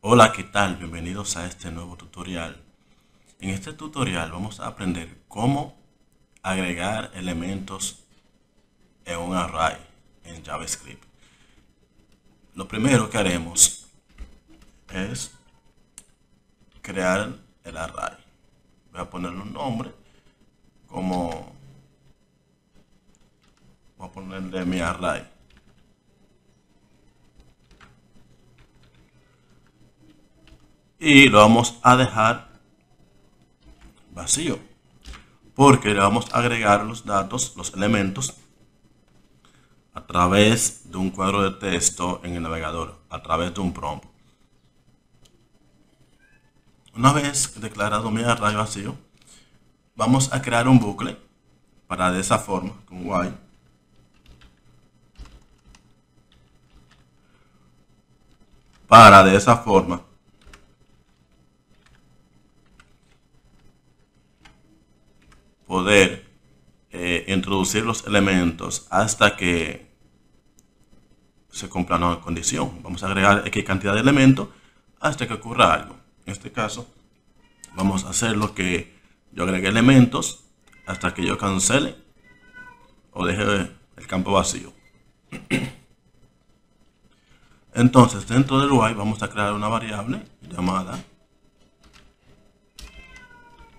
Hola, ¿qué tal? Bienvenidos a este nuevo tutorial. En este tutorial vamos a aprender cómo agregar elementos en un array en JavaScript. Lo primero que haremos es crear el array. Voy a ponerle un nombre como voy a ponerle mi array. Y lo vamos a dejar vacío porque le vamos a agregar los datos, los elementos a través de un cuadro de texto en el navegador, a través de un prompt. Una vez declarado mi array vacío, vamos a crear un bucle para de esa forma, con while, para de esa forma poder introducir los elementos hasta que se cumpla una condición. Vamos a agregar X cantidad de elementos hasta que ocurra algo. En este caso, vamos a hacer lo que yo agregué elementos hasta que yo cancele o deje el campo vacío. Entonces, dentro del while vamos a crear una variable llamada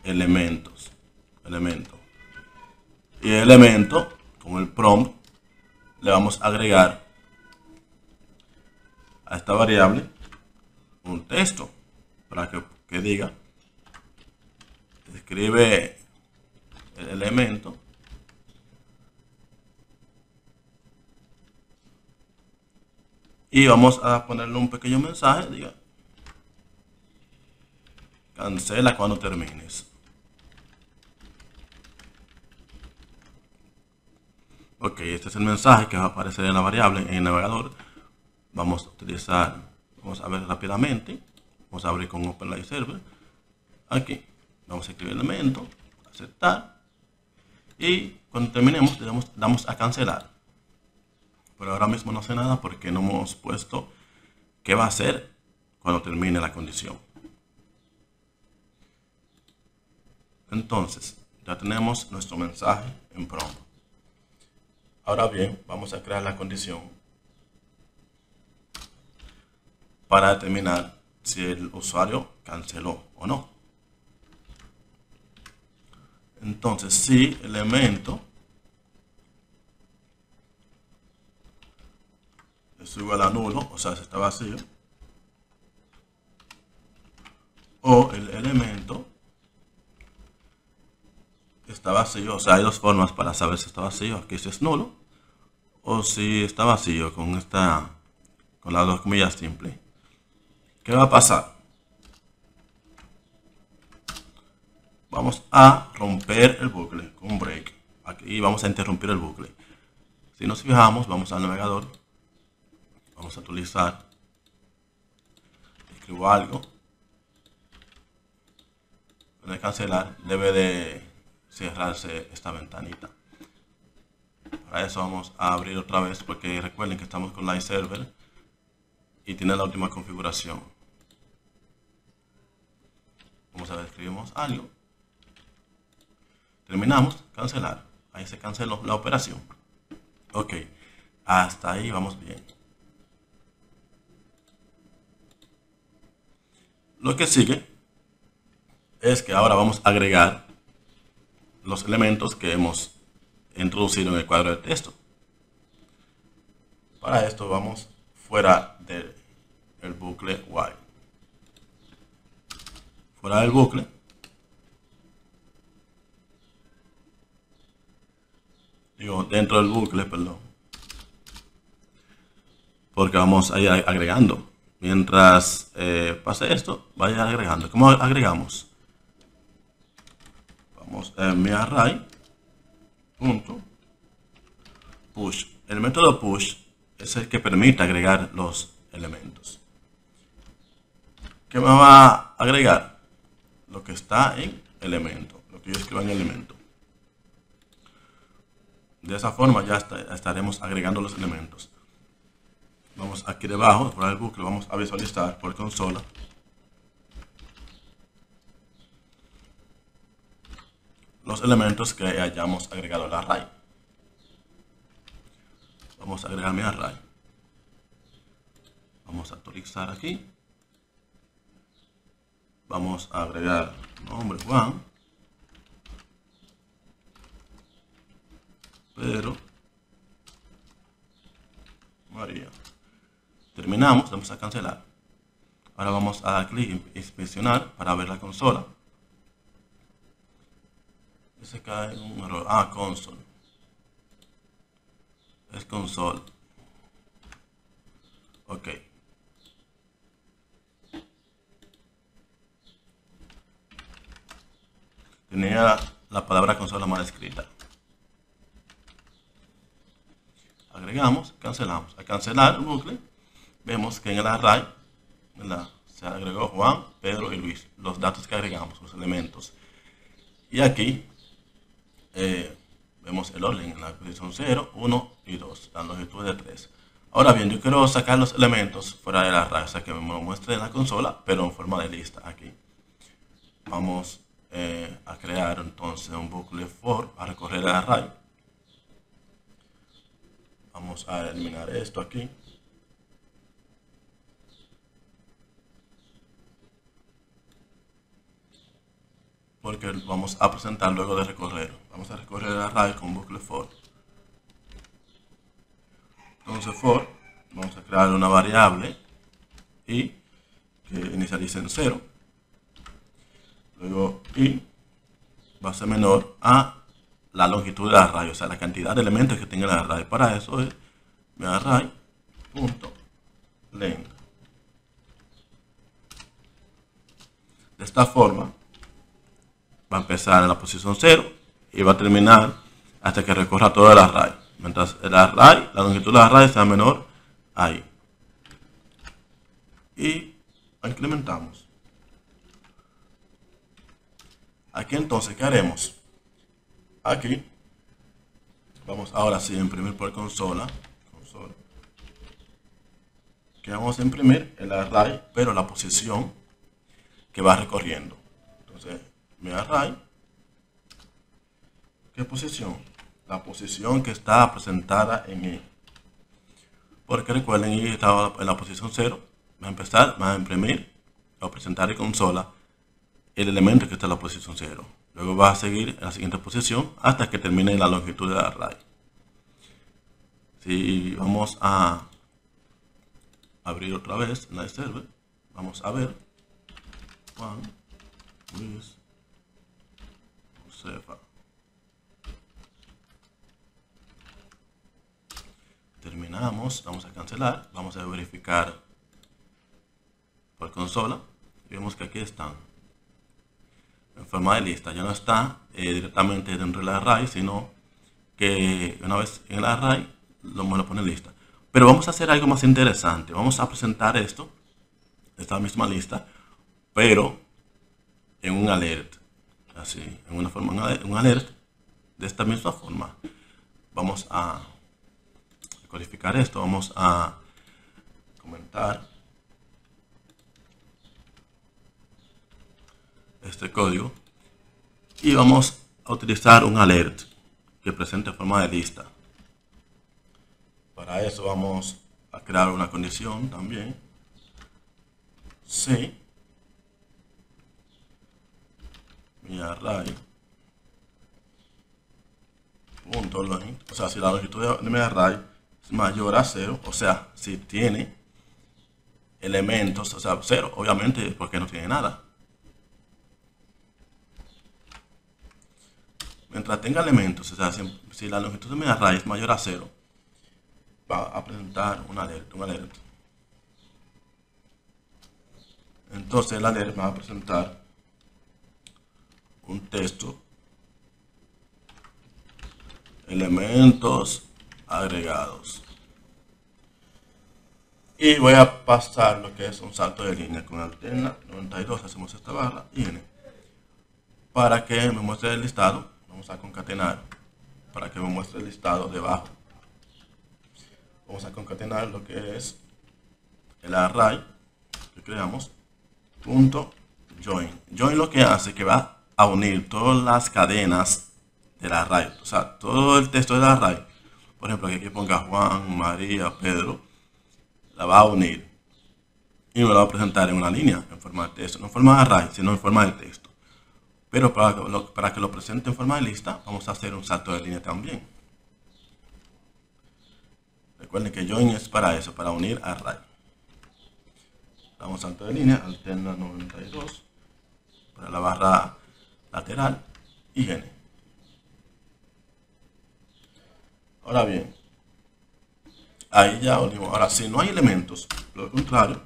elementos. Y el elemento, con el prompt, le vamos a agregar a esta variable un texto para que diga, escribe el elemento y vamos a ponerle un pequeño mensaje, diga, cancela cuando termines. Ok, este es el mensaje que va a aparecer en la variable en el navegador. Vamos a ver rápidamente. Vamos a abrir con OpenLive Server. Aquí, vamos a escribir elemento, aceptar. Y cuando terminemos, damos a cancelar. Pero ahora mismo no hace nada porque no hemos puesto qué va a hacer cuando termine la condición. Entonces, ya tenemos nuestro mensaje en prompt. Ahora bien, vamos a crear la condición para determinar si el usuario canceló o no. Entonces, si el elemento es igual a nulo, o sea, si está vacío, o el elemento está vacío, o sea, hay dos formas para saber si está vacío, aquí si es nulo, o si está vacío con las dos comillas simples. ¿Qué va a pasar? Vamos a romper el bucle con un break. Aquí vamos a interrumpir el bucle. Si nos fijamos, vamos al navegador, vamos a actualizar, escribo algo, en cancelar debe de cerrarse esta ventanita. Para eso vamos a abrir otra vez porque recuerden que estamos con Live Server y tiene la última configuración. Vamos a ver, escribimos algo, terminamos, cancelar, ahí se canceló la operación. Ok, hasta ahí vamos bien. Lo que sigue es que ahora vamos a agregar los elementos que hemos introducido en el cuadro de texto. Para esto vamos fuera del bucle while. Fuera del bucle, dentro del bucle, perdón, porque vamos a ir agregando. Mientras pase esto, vaya agregando. ¿Cómo agregamos? Vamos a mi array punto push. El método push es el que permite agregar los elementos. ¿Qué me va a agregar? Lo que está en elemento, lo que yo escribo en elemento. De esa forma ya estaremos agregando los elementos. Vamos aquí debajo, por el bucle, vamos a visualizar por consola los elementos que hayamos agregado al array. Vamos a agregar mi array. Vamos a actualizar aquí. Vamos a agregar nombre Juan, Pedro, María. Terminamos, vamos a cancelar. Ahora vamos a dar clic en inspeccionar para ver la consola. Se cae un error. Console. Es console. Ok. Tenía la palabra consola mal escrita. Agregamos, cancelamos. Al cancelar el bucle, vemos que en el array, ¿verdad?, se agregó Juan, Pedro y Luis, los datos que agregamos, los elementos. Y aquí vemos el orden en la posición 0, 1 y 2, la longitud de 3. Ahora bien, yo quiero sacar los elementos fuera del array, o sea que me lo muestre en la consola, pero en forma de lista aquí. Vamos a crear entonces un bucle for a recorrer el array. Vamos a eliminar esto aquí. Porque vamos a presentar luego de recorrer. Vamos a recorrer el array con bucle for. Entonces for, vamos a crear una variable y que inicialice en 0. Luego y va a ser menor a la longitud del array, o sea, la cantidad de elementos que tenga el array. Para eso es mi array.length. De esta forma va a empezar en la posición 0 y va a terminar hasta que recorra todo el array. Mientras el array, la longitud del array sea menor ahí. Y incrementamos. Aquí entonces, ¿qué haremos? Aquí vamos ahora sí a imprimir por consola. Que vamos a imprimir el array, pero la posición que va recorriendo. Entonces, mi array, ¿qué posición? La posición que está presentada en I. Porque recuerden, I estaba en la posición 0. Va a empezar, va a imprimir o presentar en consola el elemento que está en la posición 0. Luego va a seguir en la siguiente posición hasta que termine la longitud del array. Si vamos a abrir otra vez en la server, vamos a ver Juan, Luis, Josefa. Terminamos, vamos a cancelar, vamos a verificar por consola y vemos que aquí están en forma de lista. Ya no está directamente dentro del array, sino que una vez en el array me lo pone en lista. Pero vamos a hacer algo más interesante. Vamos a presentar esta misma lista, pero en un alert, así, en una forma, un alert de esta misma forma. Vamos a codificar esto, vamos a comentar este código y vamos a utilizar un alert que presente forma de lista. Para eso vamos a crear una condición también. Si mi array punto length, o sea, si la longitud de mi array es mayor a 0, o sea, si tiene elementos, o sea, 0, obviamente porque no tiene nada. Mientras tenga elementos, o sea, si la longitud de mi array es mayor a 0, va a presentar un alert. Entonces el alert va a presentar un texto, elementos agregados, y voy a pasar lo que es un salto de línea con alterna 92, hacemos esta barra y n para que me muestre el listado. Vamos a concatenar para que me muestre el listado debajo. Vamos a concatenar lo que es el array que creamos, punto join. Join lo que hace que va a unir todas las cadenas del array, o sea, todo el texto del array. Por ejemplo, aquí ponga Juan, María, Pedro, la va a unir y me lo va a presentar en una línea en forma de texto, no en forma de array, sino en forma de texto. Pero para que lo presente en forma de lista, vamos a hacer un salto de línea también. Recuerden que join es para eso, para unir array. Damos salto de línea, alterna 92 para la barra lateral y n. Ahora bien, ahí ya unimos. Ahora, si no hay elementos, lo contrario,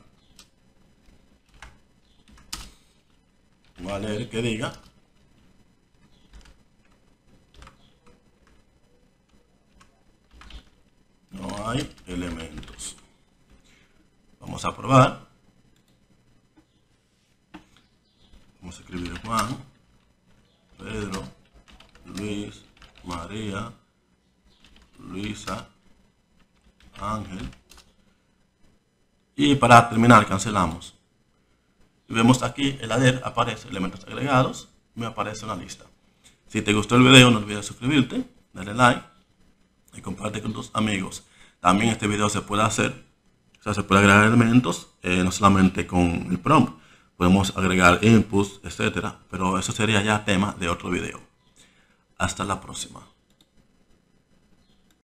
voy a leer que diga no hay elementos. Vamos a probar. Vamos a escribir Juan, Pedro, Luis, María, Luisa, Ángel. Y para terminar cancelamos. Y vemos aquí el header, aparece elementos agregados, me aparece una lista. Si te gustó el video, no olvides suscribirte, darle like y comparte con tus amigos. También este video se puede hacer, o sea, se puede agregar elementos, no solamente con el prompt. Podemos agregar inputs, etcétera, pero eso sería ya tema de otro video. Hasta la próxima.